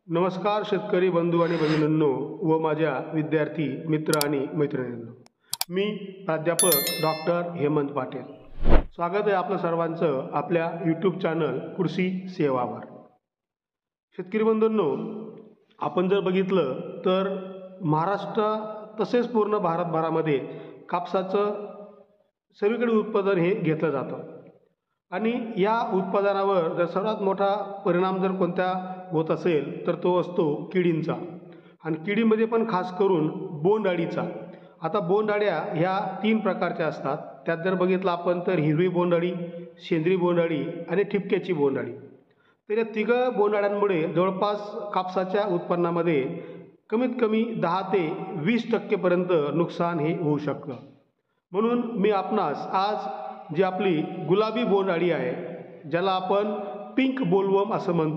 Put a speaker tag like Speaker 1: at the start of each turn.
Speaker 1: नमस्कार शेतकरी बंधू आणि भगिनींनो व माझ्या विद्यार्थी मित्र आणि मैत्रिणींनो, मी प्राध्यापक डॉक्टर हेमंत पाटील। स्वागत आहे आपलं सर्वांचं आपल्या यूट्यूब चॅनल कृषी सेवावर। शेतकरी बंधूंनो, आपण जर बघितलं तर महाराष्ट्र तसेच पूर्ण भारतभरामध्ये कापसाचं सर्वीकडे उत्पादन हे घेतलं जातं आणि या उत्पादनावर जर सर्वात मोठा परिणाम जर कोणत्या होत असेल तर तो असतो किडींचा। आणि किडीमध्ये पण खास करून बोंडअळीचा। आता बोंडअळ्या ह्या 3 प्रकारच्या असतात। त्यात जर बघितलं आपण तर हिरवी बोंडअळी, शेंद्री बोंडअळी आणि ठिपक्याची बोंडअळी। तर या तिघं बोंडअळ्यांमुळे जवळपास कापसाच्या उत्पन्नामध्ये कमीत कमी 10 ते 20% पर्यंत नुकसान हे होऊ शकतं। म्हणून मी आपणास आज जी आपली गुलाबी बोंडअळी आहे, ज्याला आपण पिंक बोलवर्म असं म्हणतो,